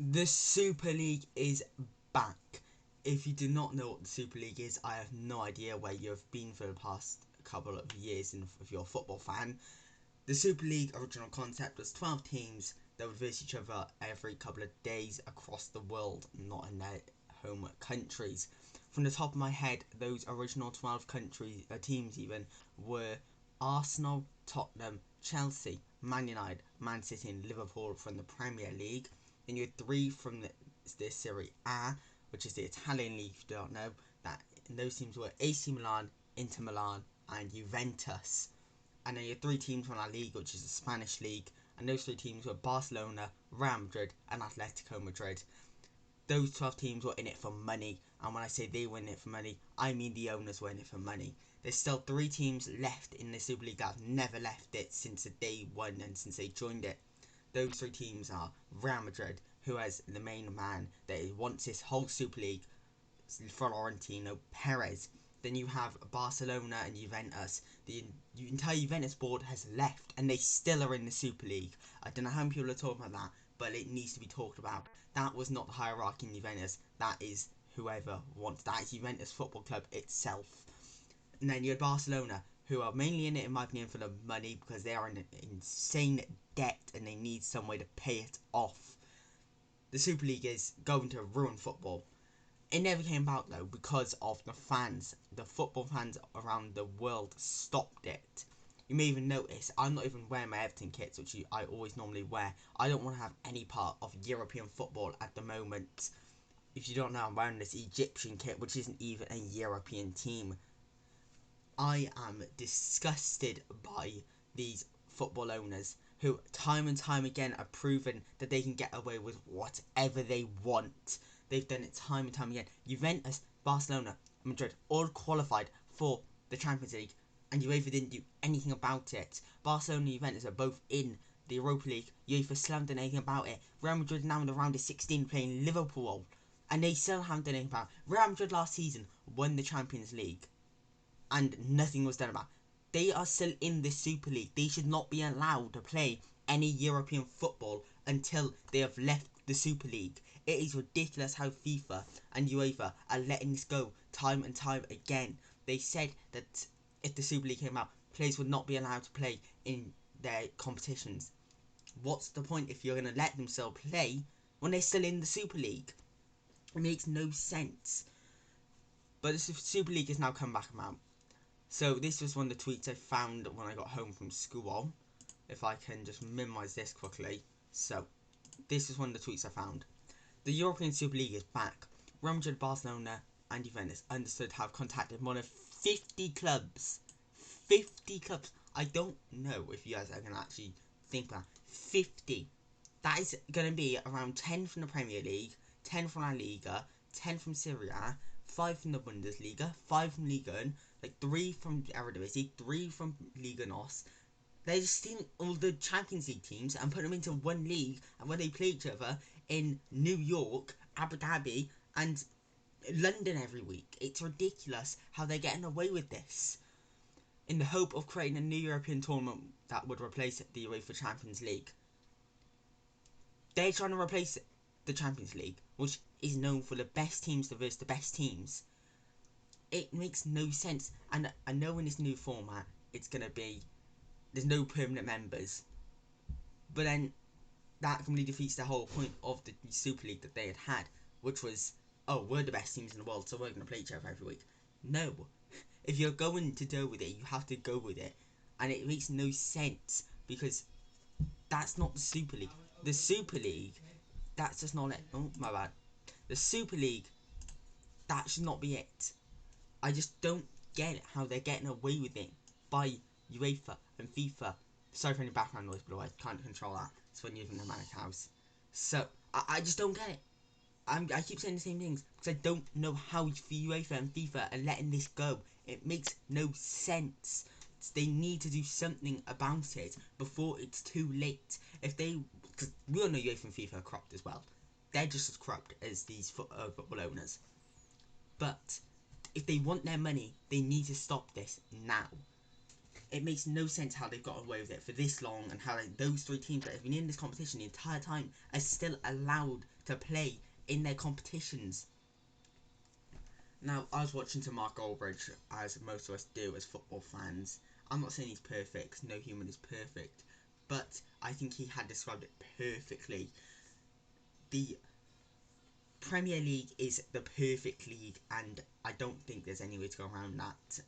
The Super League is back. If you do not know what the Super League is, I have no idea where you have been for the past couple of years if you're a football fan. The Super League original concept was 12 teams that would visit each other every couple of days across the world, not in their home countries. From the top of my head, those original 12 teams even were Arsenal, Tottenham, Chelsea, Man United, Man City and Liverpool from the Premier League. Then you had three from the Serie A, which is the Italian league if you don't know. Those teams were AC Milan, Inter Milan and Juventus. And then you had three teams from La Liga, which is the Spanish league, and those three teams were Barcelona, Real Madrid and Atletico Madrid. Those 12 teams were in it for money, and when I say they were in it for money, I mean the owners were in it for money. There's still three teams left in the Super League that have never left it since the day one and since they joined it. Those three teams are Real Madrid, who has the main man that wants this whole Super League, Florentino Perez. Then you have Barcelona and Juventus. The entire Juventus board has left and they still are in the Super League. I don't know how many people are talking about that, but it needs to be talked about. That was not the hierarchy in Juventus. That is whoever wants. That is Juventus Football Club itself. And then you had Barcelona, who are mainly in it, in my opinion, for the money because they are in insane debt and they need some way to pay it off. The Super League is going to ruin football. It never came about though because of the fans. The football fans around the world stopped it. You may even notice I'm not even wearing my Everton kits, which I always normally wear. I don't want to have any part of European football at the moment. If you don't know, I'm wearing this Egyptian kit, which isn't even a European team. I am disgusted by these football owners who time and time again are proven that they can get away with whatever they want. They've done it time and time again. Juventus, Barcelona, Madrid all qualified for the Champions League and UEFA didn't do anything about it. Barcelona and Juventus are both in the Europa League. UEFA still haven't done anything about it. Real Madrid now in the round of 16 playing Liverpool and they still haven't done anything about it. Real Madrid last season won the Champions League and nothing was done about it. They are still in the Super League. They should not be allowed to play any European football until they have left the Super League. It is ridiculous how FIFA and UEFA are letting this go time and time again. They said that if the Super League came out, players would not be allowed to play in their competitions. What's the point if you're going to let them still play when they're still in the Super League? It makes no sense. But the Super League has now come back about. So this was one of the tweets I found when I got home from school. If I can just minimise this quickly. So, this is one of the tweets I found. The European Super League is back. Real Madrid, Barcelona and Juventus understood have contacted more than 50 clubs. 50 clubs. I don't know if you guys are going to actually think about 50. That is going to be around 10 from the Premier League, 10 from La Liga, 10 from Serie A, 5 from the Bundesliga, 5 from Liga 1, like 3 from Eredivisie, 3 from Liga NOS. They're just stealing all the Champions League teams and put them into one league and where they play each other in New York, Abu Dhabi and London every week. It's ridiculous how they're getting away with this. In the hope of creating a new European tournament that would replace the UEFA Champions League. They're trying to replace the Champions League, which is known for the best teams to versus the best teams. It makes no sense, and I know in this new format it's going to be there's no permanent members, but then that completely defeats the whole point of the Super League that they had, which was, oh, we're the best teams in the world, so we're going to play each other every week. No, if you're going to go with it, you have to go with it, and it makes no sense because that's not the Super League. The Super League, that's just not it. Oh, my bad. The Super League, that should not be it. I just don't get it, how they're getting away with it by UEFA and FIFA. Sorry for any background noise, by the way. I can't control that. It's when you live in a manic house. So, I just don't get it. I keep saying the same things because I don't know how UEFA and FIFA are letting this go. It makes no sense. They need to do something about it before it's too late. If they, because we all know UEFA and FIFA are corrupt as well. They're just as corrupt as these football owners. But if they want their money, they need to stop this now. It makes no sense how they've got away with it for this long, and how those three teams that have been in this competition the entire time are still allowed to play in their competitions. Now, I was watching to Mark Goldbridge, as most of us do as football fans. I'm not saying he's perfect, no human is perfect, but I think he had described it perfectly. The Premier League is the perfect league, and I don't think there's any way to go around that.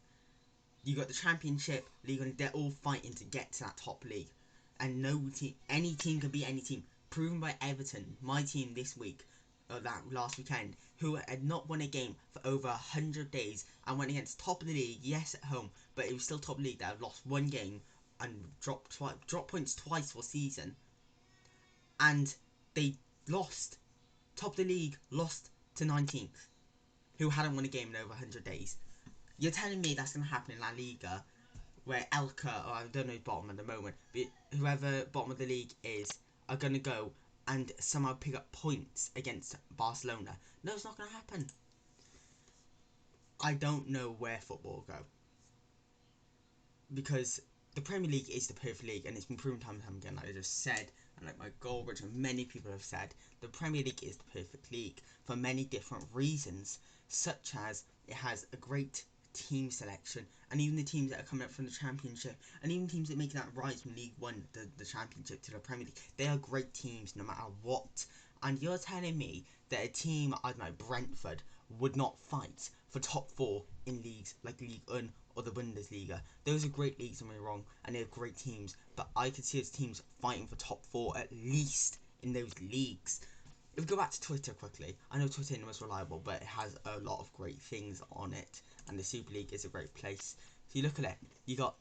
You got the Championship, League, and they're all fighting to get to that top league, and no team, any team can beat any team. Proven by Everton, my team this week, that last weekend, who had not won a game for over 100 days and went against top of the league, yes, at home, but it was still top of the league that have lost one game and dropped points twice for season, and they lost. Top of the league lost to 19th, who hadn't won a game in over 100 days. You're telling me that's going to happen in La Liga, where Elka, or I don't know who's bottom at the moment, but whoever bottom of the league is, are going to go and somehow pick up points against Barcelona? No, it's not going to happen. I don't know where football will go, because the Premier League is the perfect league, and it's been proven time and time again, like I just said, and like my Goldbridge and many people have said, the Premier League is the perfect league for many different reasons, such as it has a great team selection, and even the teams that are coming up from the Championship, and even teams that make that rise from League One, the Championship, to the Premier League, they are great teams no matter what. And you're telling me that a team, I don't know, Brentford, would not fight for top four in leagues like League One or the Bundesliga? Those are great leagues, don't get me wrong, and they're great teams, but I could see those teams fighting for top four at least in those leagues. If we go back to Twitter quickly, I know Twitter isn't the most reliable, but it has a lot of great things on it, and the Super League is a great place. So you look at it, you got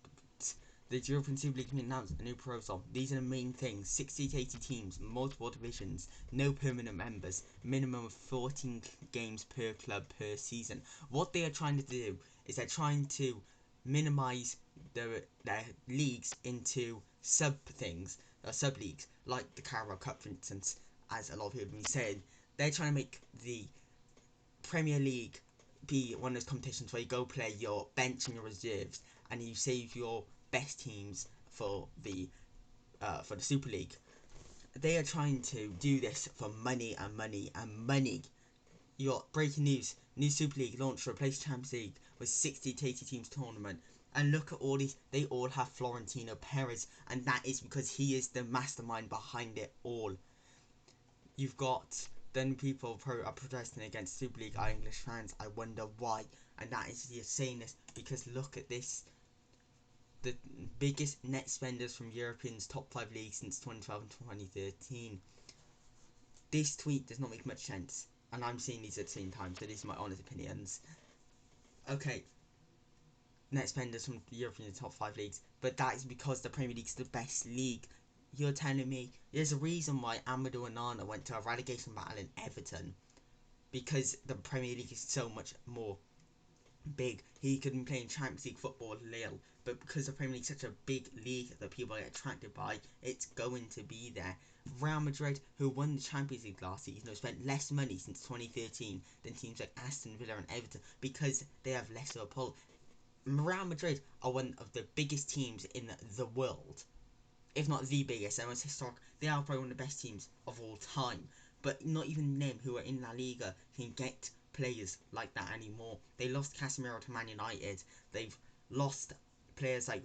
the European Super League announced a new protocol. These are the main things: 60 to 80 teams, multiple divisions, no permanent members, minimum of 14 games per club per season. What they are trying to do is they're trying to minimise their leagues into sub leagues, like the Carabao Cup, for instance, as a lot of people have been saying. They're trying to make the Premier League be one of those competitions where you go play your bench and your reserves, and you save your best teams for the Super League. They are trying to do this for money and money and money. You got breaking news: new Super League launched to replace Champions League with 60 to 80 teams tournament. And look at all these, they all have Florentino Perez, and that is because he is the mastermind behind it all. You've got then people are protesting against Super League are English fans. I wonder why, and that is you're saying this because look at this. The biggest net spenders from Europeans' top 5 leagues since 2012 and 2013. This tweet does not make much sense, and I'm seeing these at the same time, so these are my honest opinions. Okay, net spenders from the European top 5 leagues, but that is because the Premier League is the best league. You're telling me there's a reason why Amadou Onana went to a relegation battle in Everton, because the Premier League is so much more big. He could be playing Champions League football at Lille, but because the Premier League is such a big league that people get attracted by, it's going to be there. Real Madrid, who won the Champions League last season, have spent less money since 2013 than teams like Aston Villa and Everton because they have less of a pull. Real Madrid are one of the biggest teams in the world, if not the biggest, and it's historic. They are probably one of the best teams of all time, but not even them who are in La Liga can get players like that anymore. They lost Casemiro to Man United. They've lost players like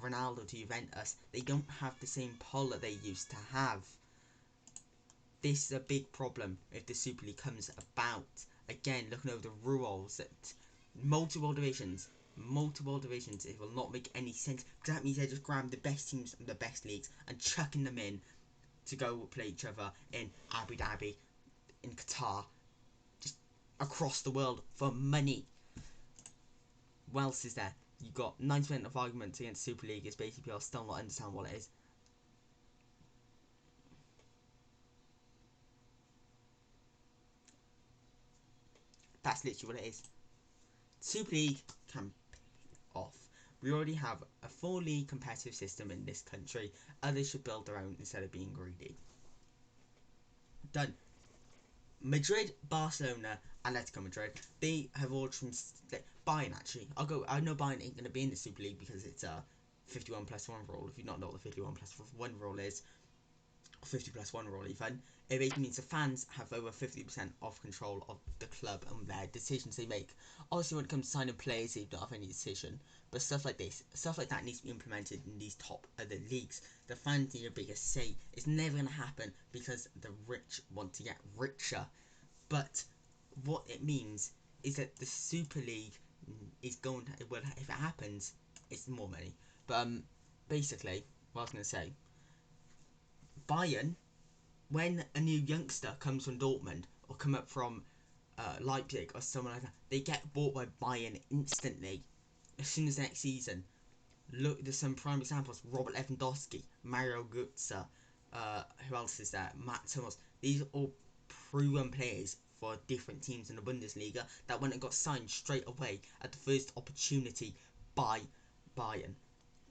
Ronaldo to Juventus. They don't have the same pull that they used to have. This is a big problem if the Super League comes about. Again, looking over the rules, that multiple divisions, it will not make any sense, because that means they're just grabbing the best teams from the best leagues and chucking them in to go play each other in Abu Dhabi, in Qatar, just across the world for money. What else is there? You got 90% of arguments against Super League is basically people still not understand what it is. That's literally what it is. Super League can off. We already have a fully competitive system in this country. Others should build their own instead of being greedy. Done. Madrid, Barcelona, Atletico Madrid. They have all from Bayern. Actually, I know Bayern ain't gonna be in the Super League because it's 51 plus 1 rule. If you not know what the 51 plus 1 rule is, 50 plus 1 rule even, it basically means the fans have over 50% of control of the club and their decisions they make. Obviously, when it comes to signing players, they don't have any decision, but stuff like that needs to be implemented in these top other leagues. The fans need a bigger say. It's never going to happen because the rich want to get richer, but what it means is that the Super League is going to, well, if it happens, it's more money. But basically, what I was going to say, Bayern, when a new youngster comes from Dortmund or come up from Leipzig or someone like that, they get bought by Bayern instantly as soon as the next season. Look, there's some prime examples: Robert Lewandowski, Mario Götze, who else is there? Matt Hummels. These are all proven players for different teams in the Bundesliga that went and got signed straight away at the first opportunity by Bayern.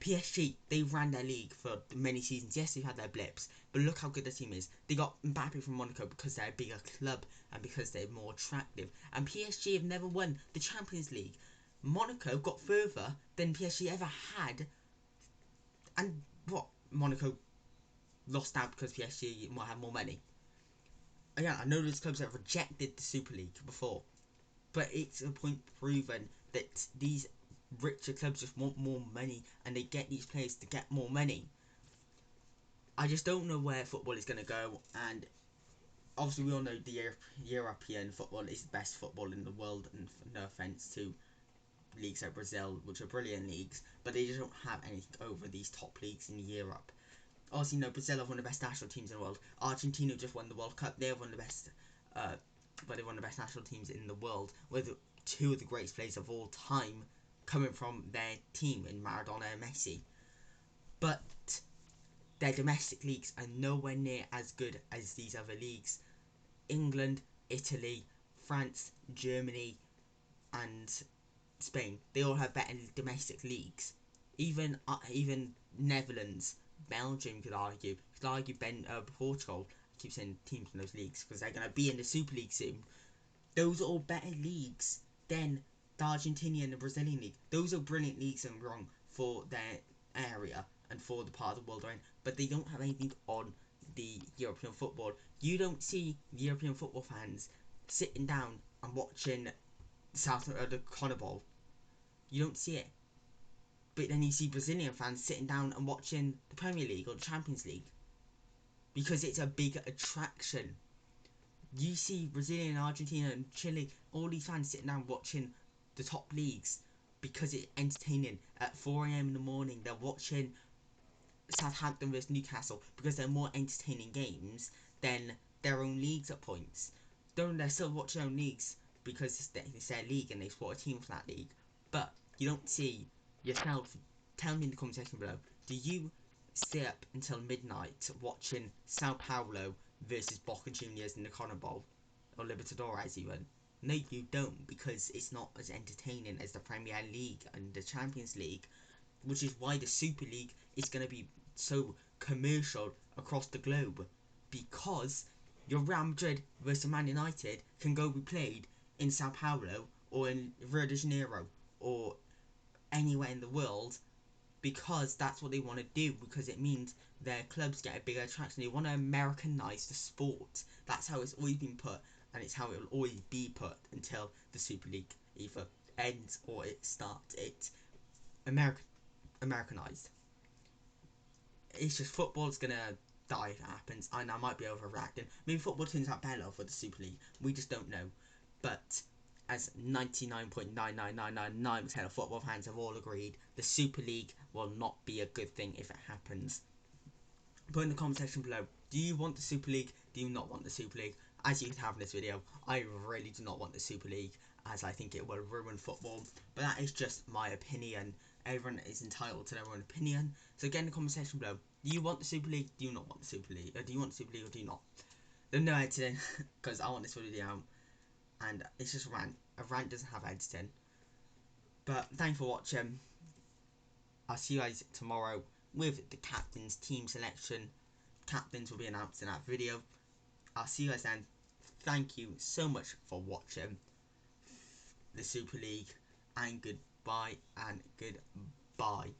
PSG, they ran their league for many seasons. Yes, they've had their blips, but look how good the team is. They got Mbappe from Monaco because they're a bigger club and because they're more attractive. And PSG have never won the Champions League. Monaco got further than PSG ever had. And what? Monaco lost out because PSG might have more money. Again, I know there's clubs that have rejected the Super League before, but it's a point proven that these richer clubs just want more money and they get these players to get more money. I just don't know where football is going to go, and obviously we all know the European football is the best football in the world, and no offence to leagues like Brazil, which are brilliant leagues, but they just don't have anything over these top leagues in Europe. Obviously, Brazil have one of the best national teams in the world. Argentina just won the World Cup. They have one of the best, but they're one of the best national teams in the world, with two of the greatest players of all time coming from their team in Maradona and Messi. But their domestic leagues are nowhere near as good as these other leagues. England, Italy, France, Germany, and Spain, they all have better domestic leagues. Even Netherlands, Belgium, could argue Portugal. I keep saying teams in those leagues because they're going to be in the Super League soon. Those are all better leagues than the Argentinian and the Brazilian league. Those are brilliant leagues and wrong for their area and for the part of the world they're in, but they don't have anything on the European football. You don't see the European football fans sitting down and watching the Carnival. You don't see it. But then you see Brazilian fans sitting down and watching the Premier League or the Champions League because it's a bigger attraction. You see Brazilian, Argentina and Chile, all these fans sitting down watching the top leagues because it's entertaining. At 4 a.m. in the morning, they're watching Southampton vs Newcastle because they're more entertaining games than their own leagues at points. They're still watching their own leagues because it's their league and they support a team from that league. But you don't see yourself. Tell me in the comment section below, do you stay up until midnight watching Sao Paulo versus Boca Juniors in the Carnival or Libertadores even? No, you don't, because it's not as entertaining as the Premier League and the Champions League, which is why the Super League is going to be so commercial across the globe, because your Real Madrid versus Man United can go be played in Sao Paulo or in Rio de Janeiro or anywhere in the world, because that's what they want to do, because it means their clubs get a bigger attraction. They want to Americanize the sport. That's how it's always been put, and it's how it will always be put until the Super League either ends or it starts. It's Americanized. It's just football's gonna die if it happens, and I might be overreacting. Maybe football turns out better for the Super League. We just don't know. But as 99.99999% of football fans have all agreed, the Super League will not be a good thing if it happens. Put in the comment section below, do you want the Super League? Do you not want the Super League? As you can have in this video, I really do not want the Super League, as I think it will ruin football. But that is just my opinion. Everyone is entitled to their own opinion. So get in the comment section below, do you want the Super League? Do you not want the Super League? Do you want the Super League or do you not? There's no editing, because I want this video out. And it's just a rant. A rant doesn't have editing. But thanks for watching. I'll see you guys tomorrow with the captain's team selection. Captains will be announced in that video. I'll see you guys then. Thank you so much for watching the Super League, and goodbye and goodbye.